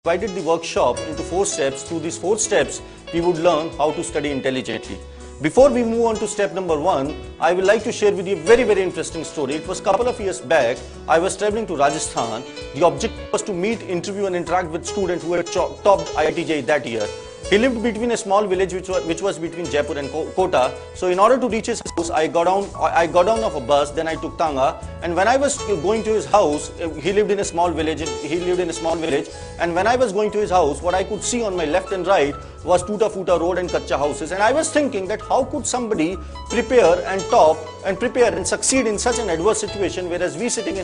divided the workshop into 4 steps. Through these 4 steps, we would learn how to study intelligently. Before we move on to step number 1, I would like to share with you a very interesting story. It was a couple of years back. I was traveling to Rajasthan. The objective was to meet, interview and interact with students who had topped IITJ that year. He lived between a small village which was between Jaipur and Kota. So in order to reach his house, I got down of a bus, then I took Tanga. And when I was going to his house, he lived in a small village. And when I was going to his house, what I could see on my left and right was Tuta-Futa road and Kacha houses. And I was thinking that how could somebody prepare and succeed in such an adverse situation, whereas we sitting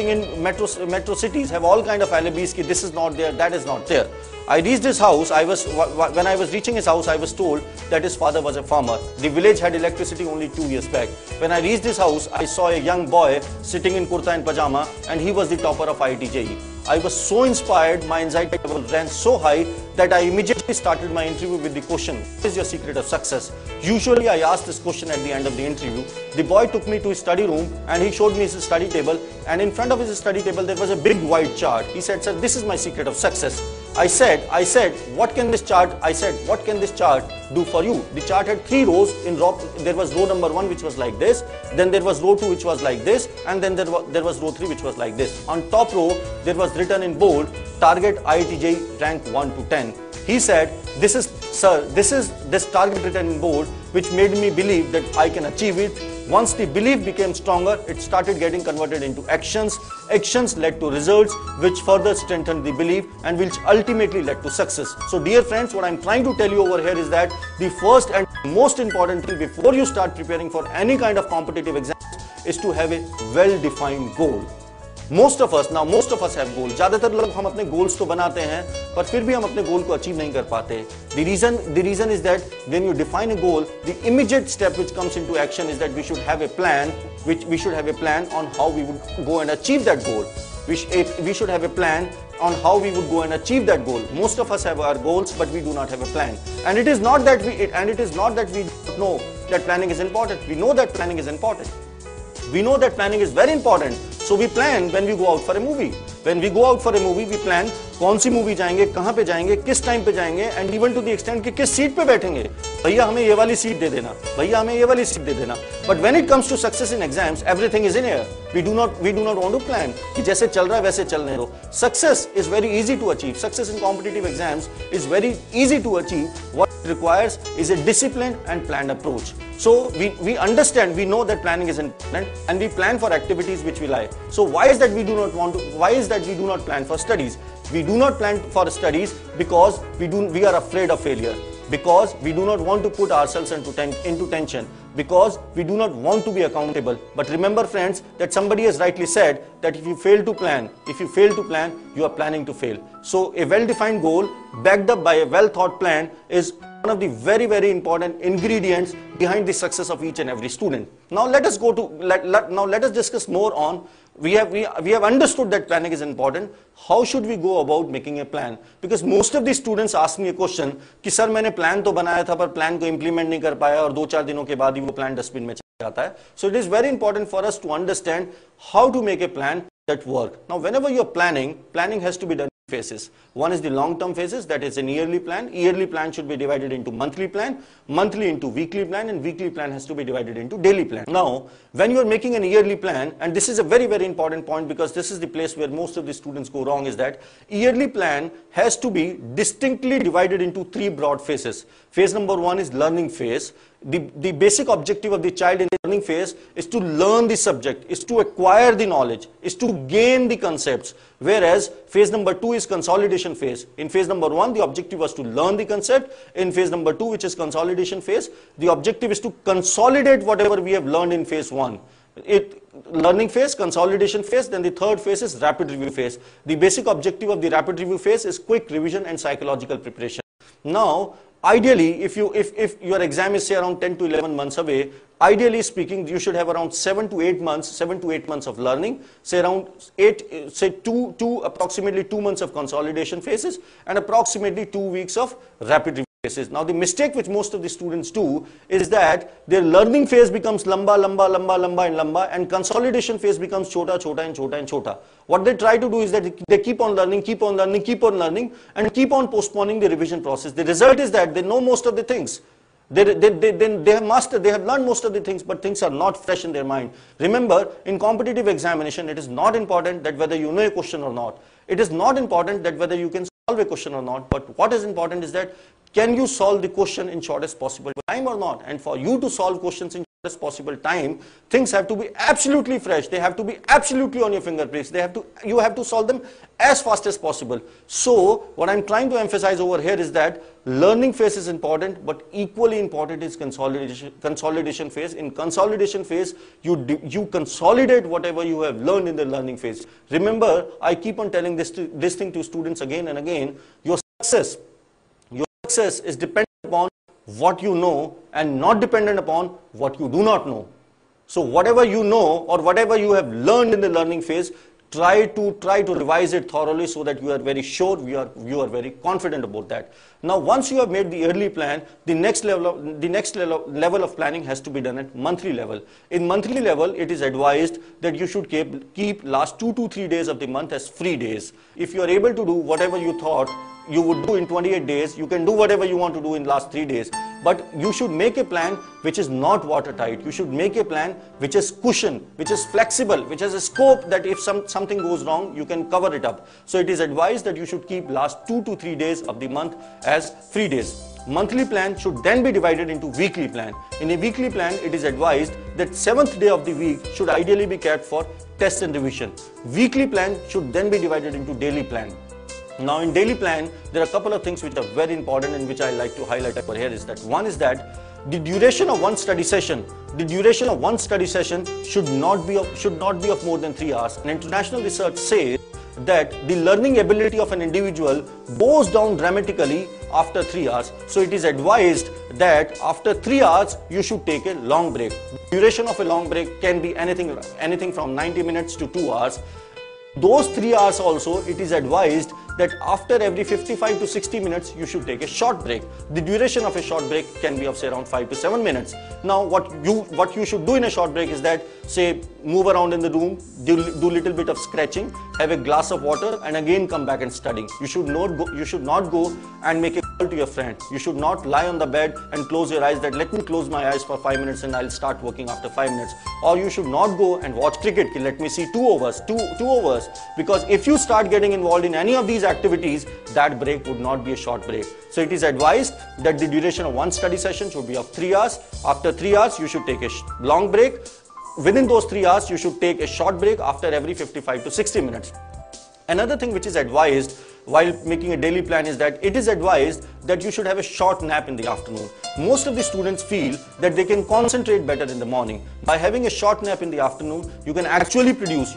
in metro cities have all kind of alibis ki this is not there, that is not there. I reached his house. When I was reaching his house, I was told that his father was a farmer. The village had electricity only 2 years back. When I reached his house, I saw a young boy sitting in kurta and pajama, and he was the topper of IITJEE. I was so inspired, my anxiety level ran so high that I immediately started my interview with the question, what is your secret of success? Usually I asked this question at the end of the interview. The boy took me to his study room and he showed me his study table, and in front of his study table there was a big white chart. He said, "Sir, this is my secret of success." I said, what can this chart do for you? The chart had 3 rows. There was row number 1 which was like this, then there was row 2 which was like this, and then there was row 3 which was like this. On top row there was written in bold, target IITJEE rank 1 to 10. He said, this is this target written in bold which made me believe that I can achieve it. Once the belief became stronger, it started getting converted into actions. Actions led to results which further strengthened the belief and which ultimately led to success. So dear friends, what I'm trying to tell you over here is that the first and most important thing before you start preparing for any kind of competitive exams is to have a well-defined goal. Most of us have goals. ज़्यादातर लोग हम अपने goals तो बनाते हैं, पर फिर भी हम अपने goal को achieve नहीं कर पाते. The reason is that when you define a goal, the immediate step which comes into action is that we should have a plan. On how we would go and achieve that goal. We should have a plan on how we would go and achieve that goal. Most of us have our goals, but we do not have a plan. And it is not that we don't know that planning is important. We know that planning is important. We know that planning is very important. So we plan when we go out for a movie. When we go out for a movie, we plan कौन सी movie जाएंगे, कहाँ पे जाएंगे, किस time पे जाएंगे, and even to the extent कि किस सीट पे बैठेंगे. भैया हमें ये वाली सीट दे देना, भैया हमें ये वाली सीट दे देना. But when it comes to success in exams, everything is in air. We do not want to plan कि जैसे चल रहा है वैसे चलने दो. Success is very easy to achieve. Success in competitive exams is very easy to achieve. What it requires is a disciplined and planned approach. So we understand, we know that planning is important, and we plan for activities which we like. So why is that we do not plan for studies? We do not plan for studies because we are afraid of failure, because we do not want to put ourselves into tension, because we do not want to be accountable. But remember friends, that somebody has rightly said that if you fail to plan, you are planning to fail. So a well-defined goal backed up by a well-thought plan is one of the very important ingredients behind the success of each and every student. Now let us discuss more on. We have understood that planning is important. How should we go about making a plan? Because most of the students ask me a question कि sir मैंने plan तो बनाया था पर plan को implement नहीं कर पाया और 2-4 दिनों के बाद ही वो plan dustbin में चला जाता है. So it is very important for us to understand how to make a plan that work. Now whenever you are planning has to be done in phases. One is the long-term phases, that is an yearly plan. Yearly plan should be divided into monthly plan, monthly into weekly plan, and weekly plan has to be divided into daily plan. Now, when you are making an yearly plan, and this is a very important point because this is the place where most of the students go wrong, is that yearly plan has to be distinctly divided into 3 broad phases. Phase number 1 is learning phase. The basic objective of the child in the learning phase is to learn the subject, is to acquire the knowledge, is to gain the concepts. Whereas phase number 2 is consolidation phase. In phase number 1, the objective was to learn the concept. In phase number 2, which is consolidation phase, the objective is to consolidate whatever we have learned in phase 1. Learning phase, consolidation phase, then the third phase is rapid review phase. The basic objective of the rapid review phase is quick revision and psychological preparation. Now, ideally, if your exam is say around 10 to 11 months away, ideally speaking, you should have around 7 to 8 months of learning, say around approximately 2 months of consolidation phases, and approximately 2 weeks of rapid review. phases. Now the mistake which most of the students do is that their learning phase becomes lamba, lamba, lamba, lamba and lamba, and consolidation phase becomes chota, chota and chota and chota. What they try to do is that they keep on learning, keep on learning, keep on learning, and keep on postponing the revision process. The result is that they know most of the things. They have mastered, they have learned most of the things, but things are not fresh in their mind. Remember, in competitive examination, it is not important that whether you know a question or not. It is not important that whether you can solve a question or not, but what is important is that can you solve the question in shortest possible time or not? And for you to solve questions in shortest possible time, things have to be absolutely fresh. They have to be absolutely on your fingerprints. You have to solve them as fast as possible. So what I'm trying to emphasize over here is that learning phase is important, but equally important is consolidation phase. In consolidation phase, you consolidate whatever you have learned in the learning phase. Remember, I keep on telling this thing to students again and again. Your success is dependent upon what you know and not dependent upon what you do not know. So whatever you know or whatever you have learned in the learning phase, try to revise it thoroughly so that you are very sure, you are very confident about that. Now once you have made the early plan, the next level of planning has to be done at monthly level. In monthly level, it is advised that you should keep last 2 to 3 days of the month as free days. If you are able to do whatever you thought you would do in 28 days, you can do whatever you want to do in last 3 days. But you should make a plan which is not watertight. You should make a plan which is cushioned, which is flexible, which has a scope that if something goes wrong, you can cover it up. So it is advised that you should keep last 2 to 3 days of the month as free days. Monthly plan should then be divided into weekly plan. In a weekly plan, it is advised that 7th day of the week should ideally be kept for test and revision. Weekly plan should then be divided into daily plan. Now in daily plan, there are a couple of things which are very important and which I like to highlight over here is that one is that the duration of one study session should not be of more than 3 hours. And international research says that the learning ability of an individual goes down dramatically after 3 hours. So it is advised that after 3 hours, you should take a long break. The duration of a long break can be anything from 90 minutes to 2 hours. Those 3 hours also, it is advised that after every 55 to 60 minutes, you should take a short break. The duration of a short break can be of say around 5 to 7 minutes. Now, what you should do in a short break is that, say, move around in the room, do little bit of scratching, have a glass of water, and again come back and studying. You should not go and make a call to your friend. You should not lie on the bed and close your eyes that let me close my eyes for 5 minutes and I'll start working after 5 minutes. Or you should not go and watch cricket. Let me see 2 overs, two overs. Because if you start getting involved in any of these activities, that break would not be a short break. So it is advised that the duration of one study session should be of 3 hours. After 3 hours, you should take a long break. Within those 3 hours, you should take a short break after every 55 to 60 minutes. Another thing which is advised while making a daily plan is that it is advised that you should have a short nap in the afternoon. Most of the students feel that they can concentrate better in the morning. By having a short nap in the afternoon, you can actually produce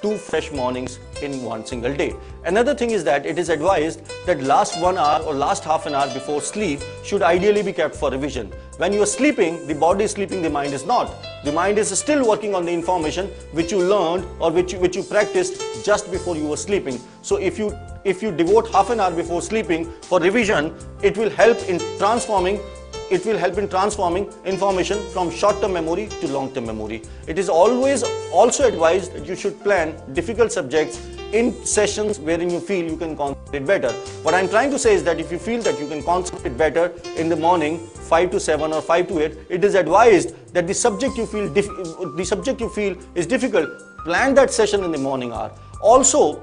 2 fresh mornings in one single day. Another thing is that it is advised that last 1 hour or last half an hour before sleep should ideally be kept for revision. When you are sleeping, the body is sleeping, the mind is not. The mind is still working on the information which you learned or which you practiced just before you were sleeping. So if you devote half an hour before sleeping for revision, it will help in transforming information from short-term memory to long-term memory. It is always also advised that you should plan difficult subjects in sessions wherein you feel you can concentrate better. What I'm trying to say is that if you feel that you can concentrate better in the morning, 5 to 7 or 5 to 8, it is advised that the subject you feel is difficult, plan that session in the morning hour. Also,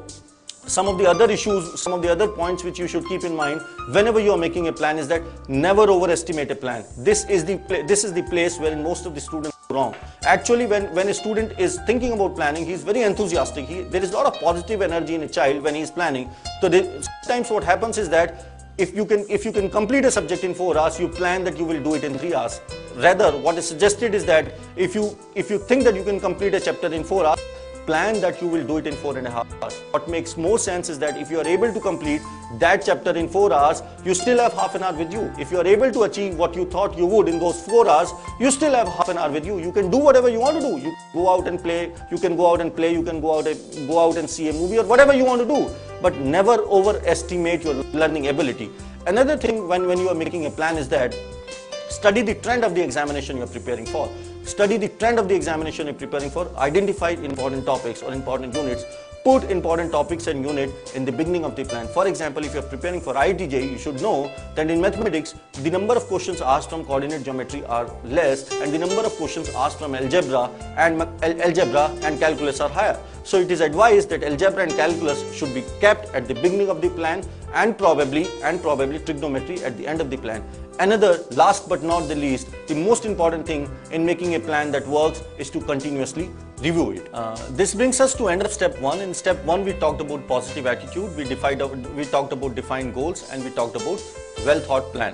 some of the other points which you should keep in mind whenever you are making a plan is that never overestimate a plan. This is the place wherein most of the students go wrong. Actually, when a student is thinking about planning, he is very enthusiastic. There is a lot of positive energy in a child when he is planning. So sometimes what happens is that if you can complete a subject in 4 hours, you plan that you will do it in 3 hours. Rather, what is suggested is that if you think that you can complete a chapter in 4 hours, plan that you will do it in 4.5 hours. What makes more sense is that if you are able to complete that chapter in 4 hours, you still have half an hour with you. If you are able to achieve what you thought you would in those 4 hours, you still have half an hour with you. You can do whatever you want to do. You go out and play, you can go out and play, you can go out and see a movie or whatever you want to do. But never overestimate your learning ability. Another thing when you are making a plan is that study the trend of the examination you are preparing for. Study the trend of the examination you are preparing for. Identify important topics or important units. Put important topics and unit in the beginning of the plan. For example, if you are preparing for IIT-JEE, you should know that in mathematics, the number of questions asked from coordinate geometry are less, and the number of questions asked from algebra and calculus are higher. So it is advised that algebra and calculus should be kept at the beginning of the plan, and probably trigonometry at the end of the plan. Another, last but not the least, the most important thing in making a plan that works is to continuously review it. This brings us to end of step 1. In step 1, we talked about positive attitude, we talked about defined goals, and we talked about well thought plan.